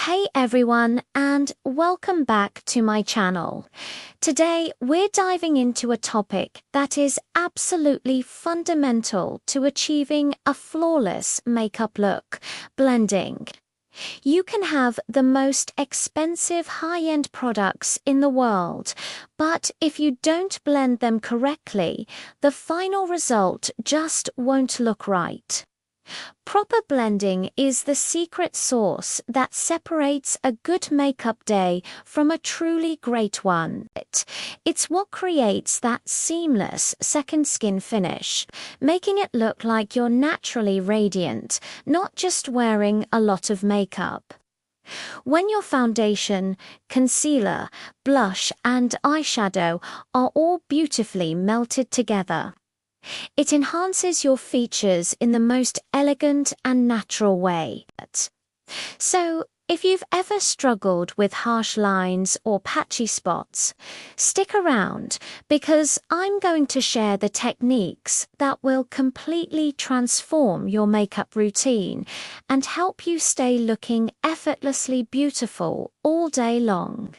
Hey everyone, and welcome back to my channel. Today we're diving into a topic that is absolutely fundamental to achieving a flawless makeup look: blending. You can have the most expensive high-end products in the world, but if you don't blend them correctly, the final result just won't look right. Proper blending is the secret sauce that separates a good makeup day from a truly great one. It's what creates that seamless second skin finish, making it look like you're naturally radiant, not just wearing a lot of makeup. When your foundation, concealer, blush, and eyeshadow are all beautifully melted together, it enhances your features in the most elegant and natural way. So, if you've ever struggled with harsh lines or patchy spots, stick around because I'm going to share the techniques that will completely transform your makeup routine and help you stay looking effortlessly beautiful all day long.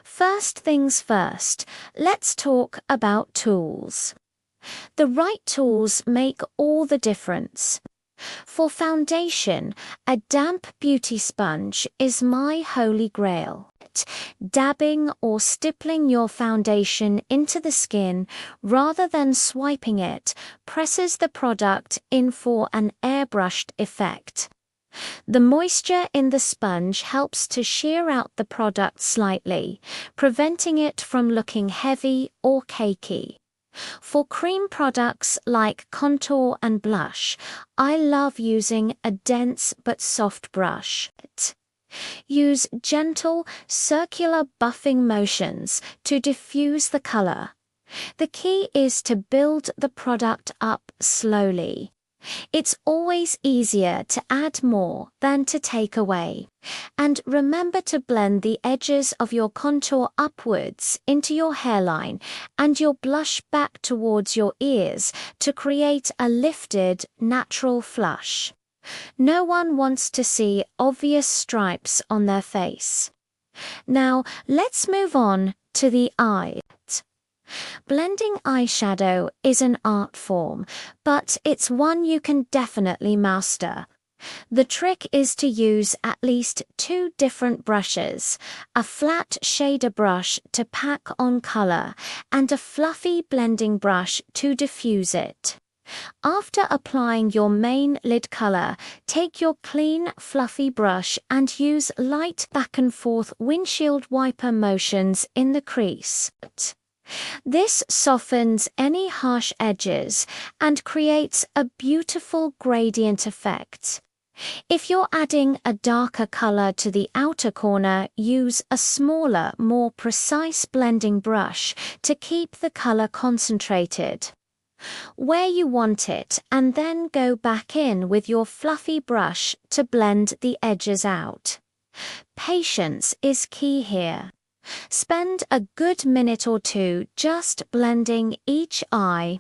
First things first, let's talk about tools. The right tools make all the difference. For foundation, a damp beauty sponge is my holy grail. Dabbing or stippling your foundation into the skin rather than swiping it presses the product in for an airbrushed effect. The moisture in the sponge helps to shear out the product slightly, preventing it from looking heavy or cakey. For cream products like contour and blush, I love using a dense but soft brush. Use gentle, circular buffing motions to diffuse the color. The key is to build the product up slowly. It's always easier to add more than to take away. And remember to blend the edges of your contour upwards into your hairline and your blush back towards your ears to create a lifted, natural flush. No one wants to see obvious stripes on their face. Now, let's move on to the eye. Blending eyeshadow is an art form, but it's one you can definitely master. The trick is to use at least two different brushes, a flat shader brush to pack on color and a fluffy blending brush to diffuse it. After applying your main lid color, take your clean, fluffy brush and use light back and forth windshield wiper motions in the crease. This softens any harsh edges and creates a beautiful gradient effect. If you're adding a darker color to the outer corner, use a smaller, more precise blending brush to keep the color concentrated where you want it, and then go back in with your fluffy brush to blend the edges out. Patience is key here. Spend a good minute or two just blending each eye.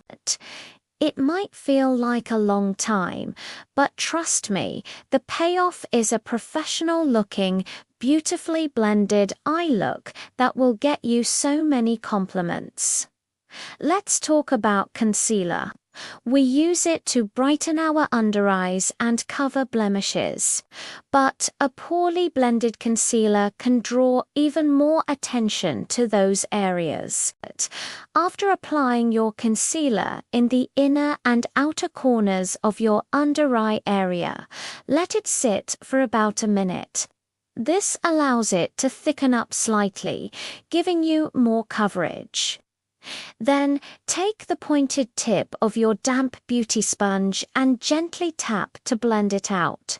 It might feel like a long time, but trust me, the payoff is a professional-looking, beautifully blended eye look that will get you so many compliments. Let's talk about concealer. We use it to brighten our under eyes and cover blemishes. But a poorly blended concealer can draw even more attention to those areas. After applying your concealer in the inner and outer corners of your under eye area, let it sit for about a minute. This allows it to thicken up slightly, giving you more coverage. Then, take the pointed tip of your damp beauty sponge and gently tap to blend it out.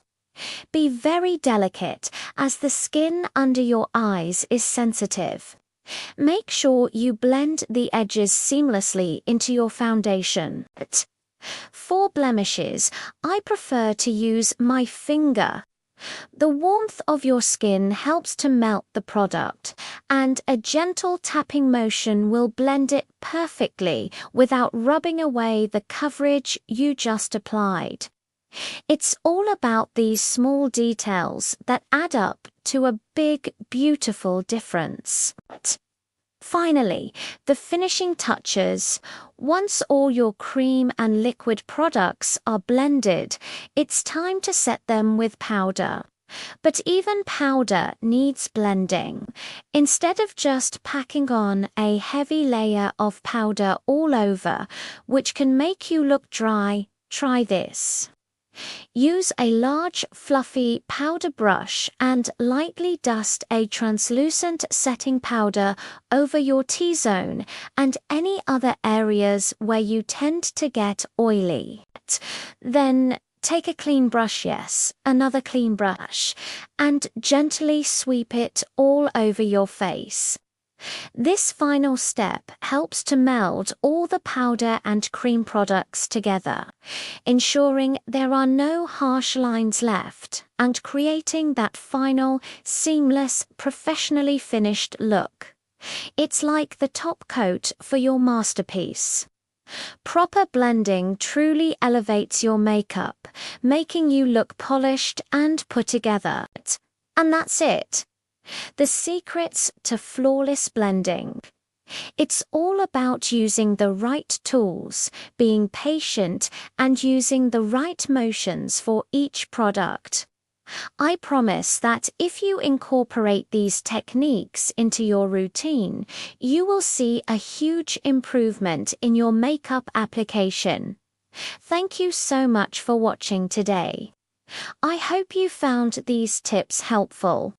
Be very delicate, as the skin under your eyes is sensitive. Make sure you blend the edges seamlessly into your foundation. For blemishes, I prefer to use my finger. The warmth of your skin helps to melt the product, and a gentle tapping motion will blend it perfectly without rubbing away the coverage you just applied. It's all about these small details that add up to a big, beautiful difference. Finally, the finishing touches. Once all your cream and liquid products are blended, it's time to set them with powder. But even powder needs blending. Instead of just packing on a heavy layer of powder all over, which can make you look dry, try this. Use a large, fluffy powder brush and lightly dust a translucent setting powder over your T-zone and any other areas where you tend to get oily. Then take a clean brush, another clean brush, and gently sweep it all over your face. This final step helps to meld all the powder and cream products together, ensuring there are no harsh lines left and creating that final, seamless, professionally finished look. It's like the top coat for your masterpiece. Proper blending truly elevates your makeup, making you look polished and put together. And that's it. The secrets to flawless blending. It's all about using the right tools, being patient, and using the right motions for each product. I promise that if you incorporate these techniques into your routine, you will see a huge improvement in your makeup application. Thank you so much for watching today. I hope you found these tips helpful.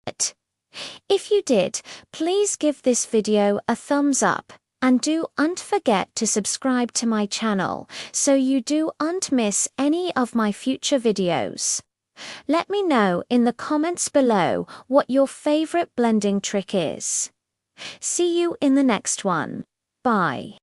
If you did, please give this video a thumbs up and don't forget to subscribe to my channel so you don't miss any of my future videos. Let me know in the comments below what your favorite blending trick is. See you in the next one. Bye.